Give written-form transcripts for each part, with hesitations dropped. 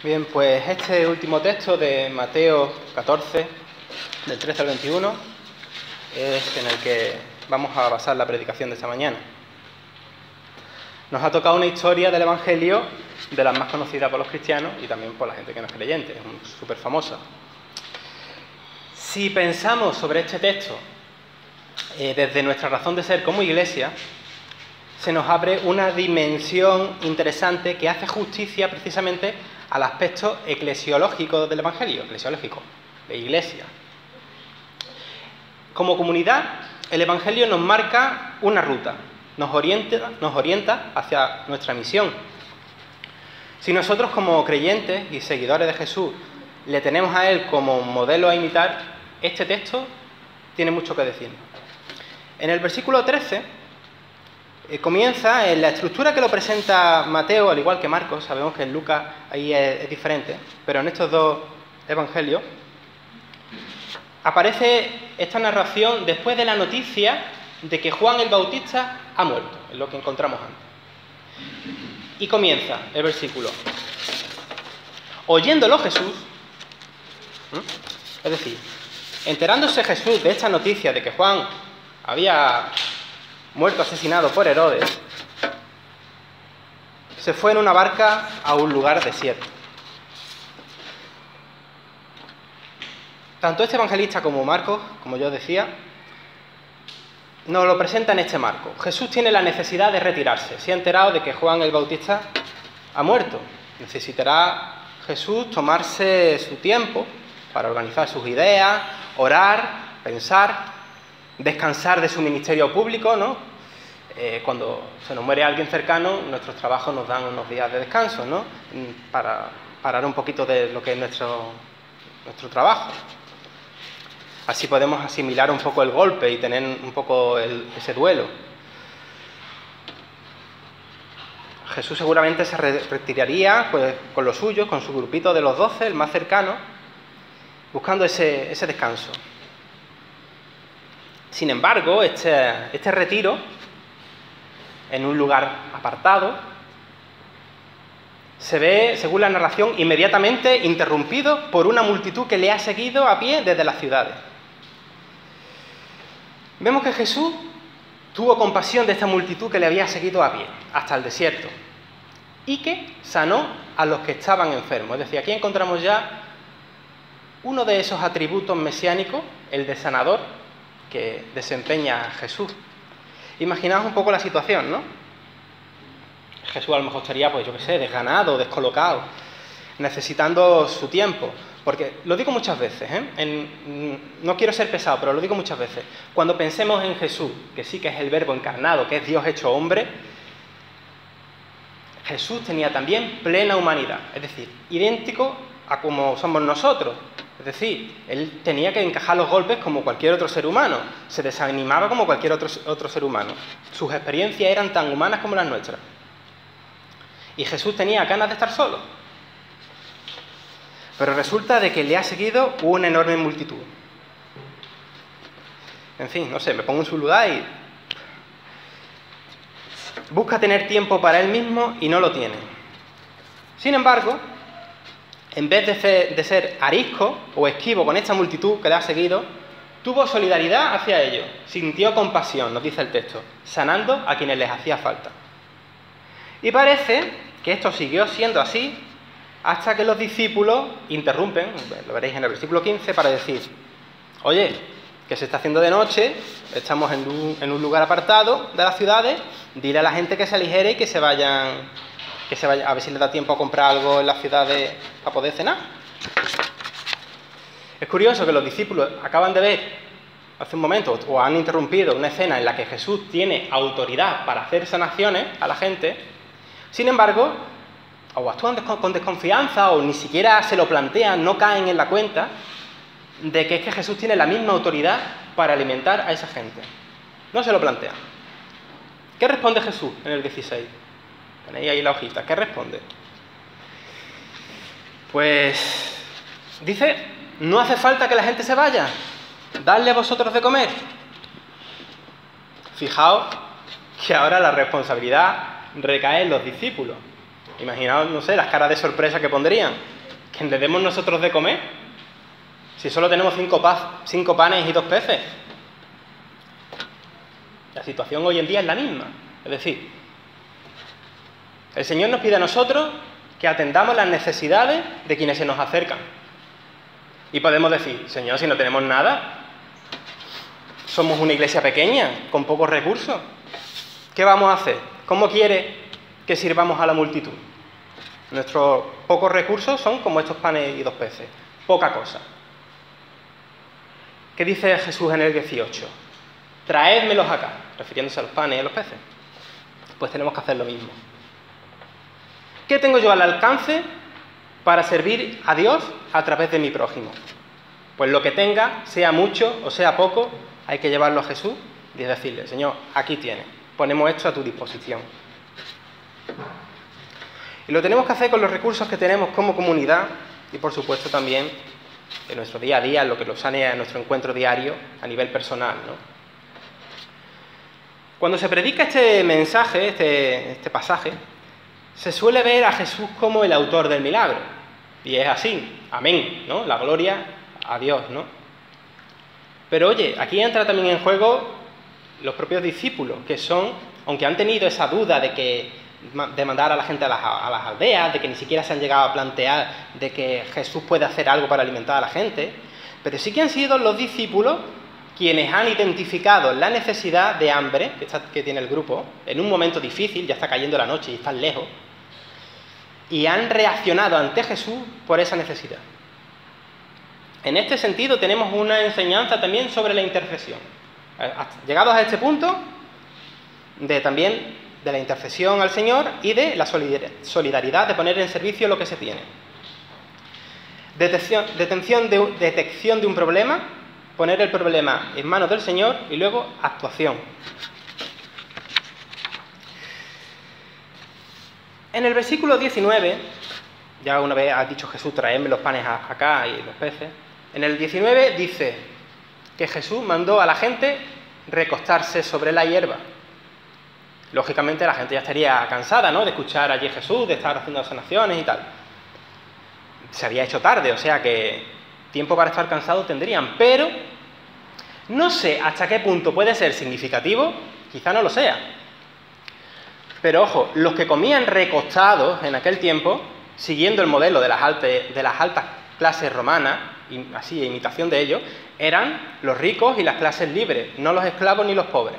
Bien, pues este último texto de Mateo 14, del 13 al 21, es en el que vamos a basar la predicación de esta mañana. Nos ha tocado una historia del Evangelio de las más conocidas por los cristianos y también por la gente que no es creyente, es súper famosa. Si pensamos sobre este texto desde nuestra razón de ser como iglesia, se nos abre una dimensión interesante que hace justicia precisamente al aspecto eclesiológico del Evangelio, eclesiológico, de iglesia. Como comunidad, el Evangelio nos marca una ruta, nos orienta hacia nuestra misión. Si nosotros como creyentes y seguidores de Jesús le tenemos a Él como modelo a imitar, este texto tiene mucho que decir. En el versículo 13 comienza en la estructura que lo presenta Mateo, al igual que Marcos. Sabemos que en Lucas ahí es diferente, pero en estos dos evangelios aparece esta narración después de la noticia de que Juan el Bautista ha muerto, es lo que encontramos antes. Y comienza el versículo: oyéndolo Jesús, es decir, enterándose Jesús de esta noticia de que Juan había muerto asesinado por Herodes, se fue en una barca a un lugar desierto. Tanto este evangelista como Marcos, como yo decía, nos lo presenta en este marco. Jesús tiene la necesidad de retirarse. Se ha enterado de que Juan el Bautista ha muerto. Necesitará Jesús tomarse su tiempo para organizar sus ideas, orar, pensar, descansar de su ministerio público, ¿no? Cuando se nos muere alguien cercano, nuestros trabajos nos dan unos días de descanso, ¿no? Para parar un poquito de lo que es nuestro trabajo. Así podemos asimilar un poco el golpe y tener un poco ese duelo. Jesús seguramente se retiraría pues, con los suyos, con su grupito de los 12, el más cercano, buscando ese descanso. Sin embargo, este retiro, en un lugar apartado, se ve, según la narración, inmediatamente interrumpido por una multitud que le ha seguido a pie desde las ciudades. Vemos que Jesús tuvo compasión de esta multitud que le había seguido a pie hasta el desierto y que sanó a los que estaban enfermos. Es decir, aquí encontramos ya uno de esos atributos mesiánicos, el de sanador, que desempeña Jesús. Imaginaos un poco la situación, ¿no? Jesús a lo mejor estaría, pues yo qué sé, desganado, descolocado, necesitando su tiempo. Porque lo digo muchas veces, no quiero ser pesado, pero lo digo muchas veces. Cuando pensemos en Jesús, que sí que es el Verbo encarnado, que es Dios hecho hombre, Jesús tenía también plena humanidad, es decir, idéntico a como somos nosotros. Es decir, él tenía que encajar los golpes como cualquier otro ser humano, se desanimaba como cualquier otro ser humano. Sus experiencias eran tan humanas como las nuestras. Y Jesús tenía ganas de estar solo. Pero resulta de que le ha seguido una enorme multitud. En fin, no sé, me pongo en su lugar y busca tener tiempo para él mismo y no lo tiene. Sin embargo, en vez de ser arisco o esquivo con esta multitud que le ha seguido, tuvo solidaridad hacia ellos, sintió compasión, nos dice el texto, sanando a quienes les hacía falta. Y parece que esto siguió siendo así hasta que los discípulos interrumpen, lo veréis en el versículo 15, para decir: oye, que se está haciendo de noche, estamos en un lugar apartado de las ciudades, dile a la gente que se aligere y que se vayan, a ver si les da tiempo a comprar algo en las ciudades para poder cenar. Es curioso que los discípulos acaban de ver hace un momento, o han interrumpido una escena en la que Jesús tiene autoridad para hacer sanaciones a la gente. Sin embargo, o actúan con desconfianza o ni siquiera se lo plantean, no caen en la cuenta de que es que Jesús tiene la misma autoridad para alimentar a esa gente. No se lo plantean. ¿Qué responde Jesús en el 16? Tenéis ahí la hojita. ¿Qué responde? Pues dice: no hace falta que la gente se vaya, dadle vosotros de comer. Fijaos que ahora la responsabilidad recae en los discípulos. Imaginaos, no sé, las caras de sorpresa que pondrían. Que le demos nosotros de comer. Si solo tenemos 5 panes y 2 peces. La situación hoy en día es la misma. Es decir, el Señor nos pide a nosotros que atendamos las necesidades de quienes se nos acercan. Y podemos decir, Señor, si no tenemos nada, somos una iglesia pequeña, con pocos recursos. ¿Qué vamos a hacer? ¿Cómo quiere que sirvamos a la multitud? Nuestros pocos recursos son como estos panes y 2 peces. Poca cosa. ¿Qué dice Jesús en el 18? Traédmelos acá, refiriéndose a los panes y a los peces. Pues tenemos que hacer lo mismo. ¿Qué tengo yo al alcance para servir a Dios a través de mi prójimo? Pues lo que tenga, sea mucho o sea poco, hay que llevarlo a Jesús y decirle, Señor, aquí tienes, ponemos esto a tu disposición. Y lo tenemos que hacer con los recursos que tenemos como comunidad y, por supuesto, también en nuestro día a día, en lo que nos sale a nuestro encuentro diario a nivel personal, ¿no? Cuando se predica este mensaje, este pasaje, se suele ver a Jesús como el autor del milagro. Y es así, amén, ¿no? La gloria a Dios, ¿no? Pero oye, aquí entra también en juego los propios discípulos, que son, aunque han tenido esa duda de mandar a la gente a las aldeas, de que ni siquiera se han llegado a plantear de que Jesús puede hacer algo para alimentar a la gente, pero sí que han sido los discípulos quienes han identificado la necesidad de hambre que tiene el grupo, en un momento difícil, ya está cayendo la noche y están lejos, y han reaccionado ante Jesús por esa necesidad. En este sentido tenemos una enseñanza también sobre la intercesión. Llegados a este punto, también de la intercesión al Señor y de la solidaridad de poner en servicio lo que se tiene. Detección de un problema, poner el problema en manos del Señor y luego actuación. En el versículo 19, ya una vez ha dicho Jesús, traedme los panes acá y los peces, en el 19 dice que Jesús mandó a la gente recostarse sobre la hierba. Lógicamente la gente ya estaría cansada, ¿no?, de escuchar allí a Jesús, de estar haciendo sanaciones y tal. Se había hecho tarde, o sea que tiempo para estar cansado tendrían, pero no sé hasta qué punto puede ser significativo, quizá no lo sea. Pero ojo, los que comían recostados en aquel tiempo, siguiendo el modelo de las altas clases romanas, y así imitación de ellos, eran los ricos y las clases libres, no los esclavos ni los pobres.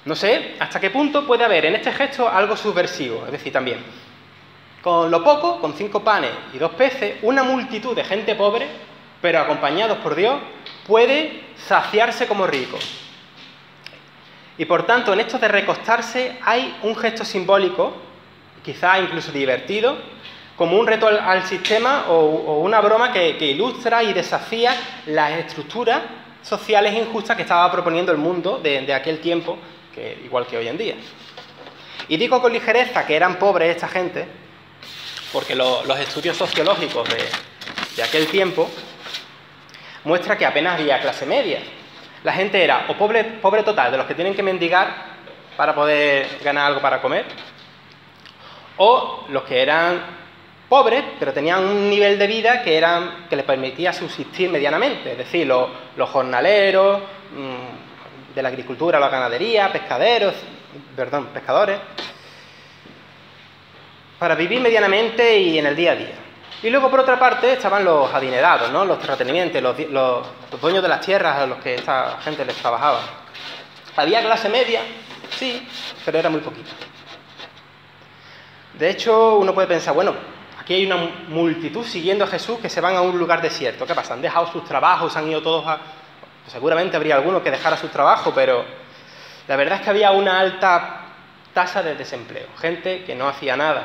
No sé hasta qué punto puede haber en este gesto algo subversivo, es decir, también, con lo poco, con 5 panes y 2 peces, una multitud de gente pobre, pero acompañados por Dios, puede saciarse como rico. Y por tanto, en esto de recostarse hay un gesto simbólico, quizá incluso divertido, como un reto al sistema o una broma que ilustra y desafía las estructuras sociales injustas que estaba proponiendo el mundo de aquel tiempo, que igual que hoy en día. Y digo con ligereza que eran pobres esta gente, porque los estudios sociológicos de aquel tiempo muestran que apenas había clase media. La gente era o pobre total, de los que tienen que mendigar para poder ganar algo para comer, o los que eran pobres, pero tenían un nivel de vida que les permitía subsistir medianamente, es decir, los jornaleros de la agricultura, la ganadería, pescadores, para vivir medianamente y en el día a día. Y luego, por otra parte, estaban los adinerados, ¿no?, los terratenientes, los dueños de las tierras a los que esta gente les trabajaba. ¿Había clase media? Sí, pero era muy poquito. De hecho, uno puede pensar, bueno, aquí hay una multitud siguiendo a Jesús que se van a un lugar desierto. ¿Qué pasa? ¿Han dejado sus trabajos? ¿Han ido todos a...? Pues seguramente habría alguno que dejara su trabajo, pero la verdad es que había una alta tasa de desempleo. Gente que no hacía nada.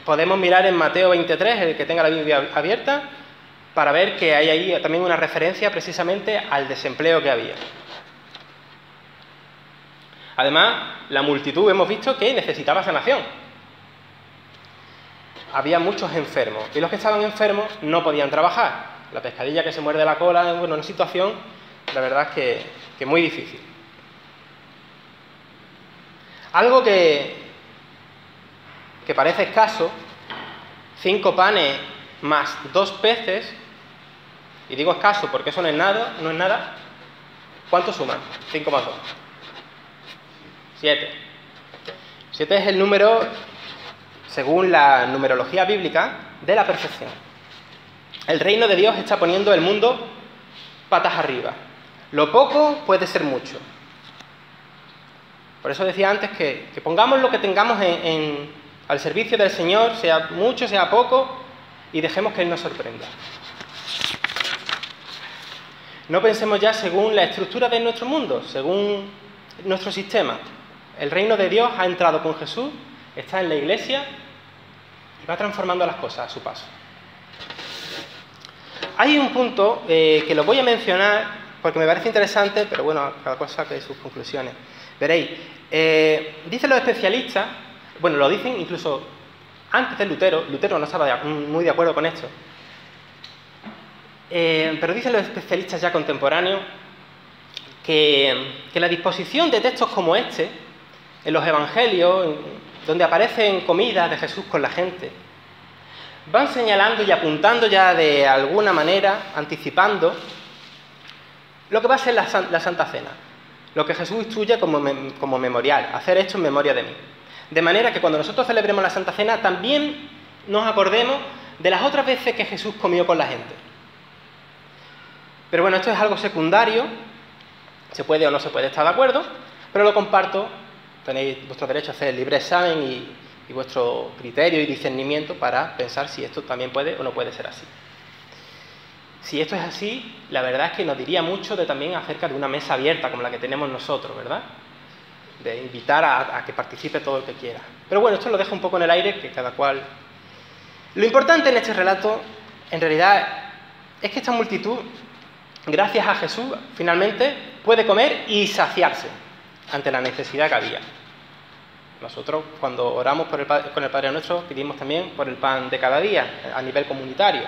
Podemos mirar en Mateo 23, el que tenga la Biblia abierta, para ver que hay ahí también una referencia precisamente al desempleo que había. Además, la multitud hemos visto que necesitaba sanación. Había muchos enfermos, y los que estaban enfermos no podían trabajar. La pescadilla que se muerde la cola, bueno, una situación, la verdad es que muy difícil. Algo que que parece escaso, 5 panes más 2 peces, y digo escaso porque eso no es nada, ¿cuánto suman? 5 más 2. 7. 7 es el número, según la numerología bíblica, de la perfección. El reino de Dios está poniendo el mundo patas arriba. Lo poco puede ser mucho. Por eso decía antes que pongamos lo que tengamos al servicio del Señor, sea mucho, sea poco, y dejemos que Él nos sorprenda. No pensemos ya según la estructura de nuestro mundo, según nuestro sistema. El reino de Dios ha entrado con Jesús, está en la Iglesia y va transformando las cosas a su paso. Hay un punto que lo voy a mencionar porque me parece interesante, pero bueno, cada cosa saque sus conclusiones. Veréis, dicen los especialistas, bueno, lo dicen incluso antes de Lutero no estaba muy de acuerdo con esto, pero dicen los especialistas ya contemporáneos que la disposición de textos como este, en los evangelios, donde aparecen comidas de Jesús con la gente, van señalando y apuntando ya de alguna manera, anticipando lo que va a ser la Santa Cena, lo que Jesús instruye como memorial, hacer esto en memoria de mí. De manera que cuando nosotros celebremos la Santa Cena también nos acordemos de las otras veces que Jesús comió con la gente. Pero bueno, esto es algo secundario, se puede o no se puede estar de acuerdo, pero lo comparto, tenéis vuestro derecho a hacer el libre examen y vuestro criterio y discernimiento para pensar si esto también puede o no puede ser así. Si esto es así, la verdad es que nos diría mucho también acerca de una mesa abierta como la que tenemos nosotros, ¿verdad? De invitar a que participe todo el que quiera. Pero bueno, esto lo dejo un poco en el aire, que cada cual... Lo importante en este relato, en realidad, es que esta multitud, gracias a Jesús, finalmente puede comer y saciarse ante la necesidad que había. Nosotros, cuando oramos con el Padre Nuestro, pedimos también por el pan de cada día, a nivel comunitario.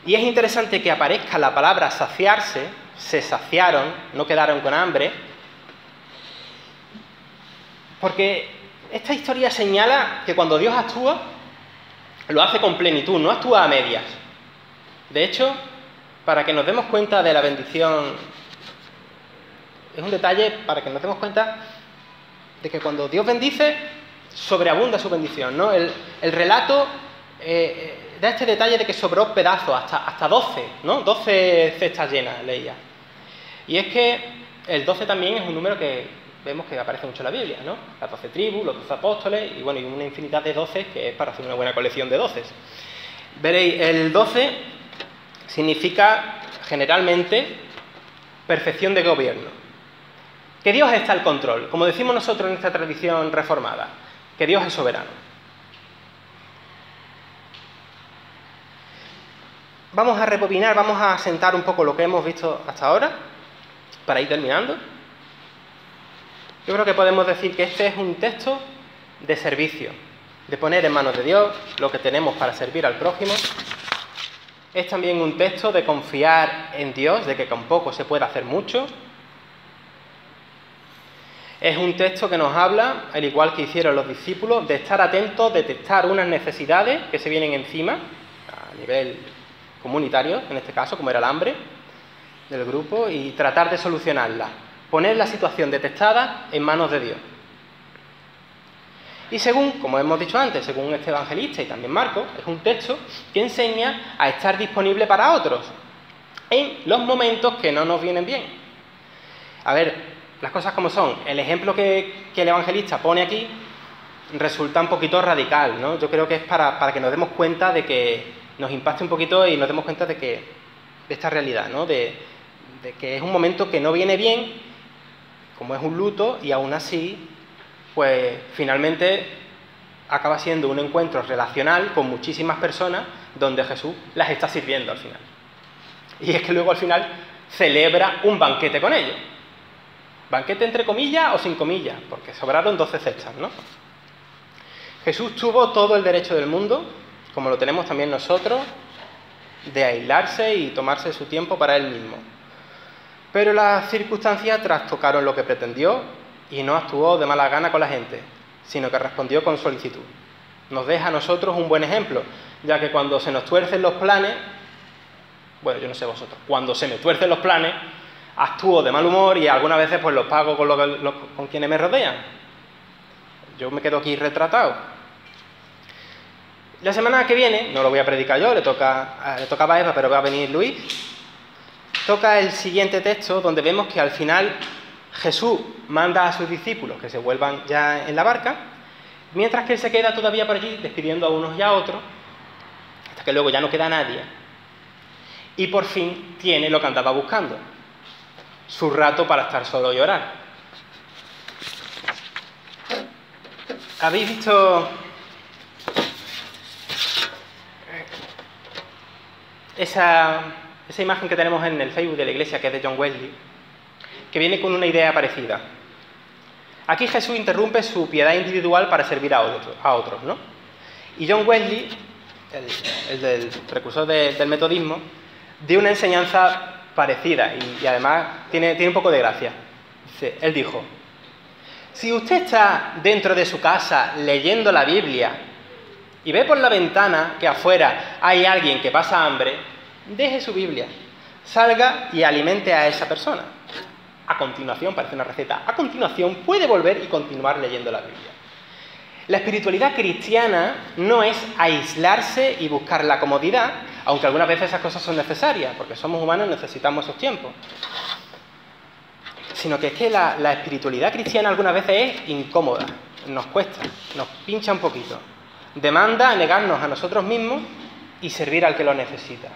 Y es interesante que aparezca la palabra saciarse, se saciaron, no quedaron con hambre, porque esta historia señala que cuando Dios actúa, lo hace con plenitud, no actúa a medias. De hecho, para que nos demos cuenta de la bendición, es un detalle para que nos demos cuenta de que cuando Dios bendice, sobreabunda su bendición, ¿no? El relato da este detalle de que sobró pedazos, hasta 12, ¿no? 12 cestas llenas, leía. Y es que el 12 también es un número que vemos que aparece mucho en la Biblia, ¿no? Las 12 tribus, los 12 apóstoles, y bueno, y una infinidad de 12 que es para hacer una buena colección de 12. Veréis, el 12 significa generalmente perfección de gobierno. Que Dios está al control, como decimos nosotros en esta tradición reformada, que Dios es soberano. Vamos a rebobinar, vamos a sentar un poco lo que hemos visto hasta ahora, para ir terminando. Yo creo que podemos decir que este es un texto de servicio, de poner en manos de Dios lo que tenemos para servir al prójimo. Es también un texto de confiar en Dios, de que con poco se puede hacer mucho. Es un texto que nos habla, al igual que hicieron los discípulos, de estar atentos, detectar unas necesidades que se vienen encima, a nivel comunitario, en este caso, como era el hambre del grupo, y tratar de solucionarla. Poner la situación detectada en manos de Dios. Y según, como hemos dicho antes, según este evangelista y también Marcos, es un texto que enseña a estar disponible para otros en los momentos que no nos vienen bien. A ver, las cosas como son. El ejemplo que el evangelista pone aquí resulta un poquito radical, ¿no? Yo creo que es para que nos demos cuenta de que nos impacte un poquito y nos demos cuenta de esta realidad, ¿no? De que es un momento que no viene bien, como es un luto, y aún así, pues finalmente acaba siendo un encuentro relacional con muchísimas personas donde Jesús las está sirviendo al final. Y es que luego al final celebra un banquete con ellos. Banquete entre comillas o sin comillas, porque sobraron 12 cestas, ¿no? Jesús tuvo todo el derecho del mundo, como lo tenemos también nosotros, de aislarse y tomarse su tiempo para él mismo. Pero las circunstancias trastocaron lo que pretendió y no actuó de mala gana con la gente. sino que respondió con solicitud. Nos deja a nosotros un buen ejemplo, ya que cuando se nos tuercen los planes, bueno, yo no sé vosotros, cuando se me tuercen los planes, actúo de mal humor y algunas veces pues los pago con quienes me rodean. Yo me quedo aquí retratado. La semana que viene, no lo voy a predicar yo, le tocaba a Eva, pero va a venir Luis, toca el siguiente texto donde vemos que al final Jesús manda a sus discípulos que se vuelvan ya en la barca, mientras que él se queda todavía por allí despidiendo a unos y a otros, hasta que luego ya no queda nadie, y por fin tiene lo que andaba buscando, su rato para estar solo y orar. ¿Habéis visto esa imagen que tenemos en el Facebook de la iglesia, que es de John Wesley, que viene con una idea parecida? Aquí Jesús interrumpe su piedad individual para servir a otros, ¿no? Y John Wesley, el del precursor del metodismo, dio una enseñanza parecida y además tiene un poco de gracia. Él dijo: si usted está dentro de su casa leyendo la Biblia y ve por la ventana que afuera hay alguien que pasa hambre, deje su Biblia, salga y alimente a esa persona. A continuación, parece una receta, a continuación puede volver y continuar leyendo la Biblia. La espiritualidad cristiana no es aislarse y buscar la comodidad, aunque algunas veces esas cosas son necesarias, porque somos humanos y necesitamos esos tiempos. Sino que es que la espiritualidad cristiana algunas veces es incómoda, nos cuesta, nos pincha un poquito. Demanda negarnos a nosotros mismos y servir al que lo necesita.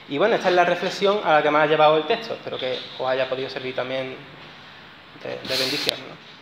Y bueno, esta es la reflexión a la que me ha llevado el texto. Espero que os haya podido servir también de bendición, ¿no?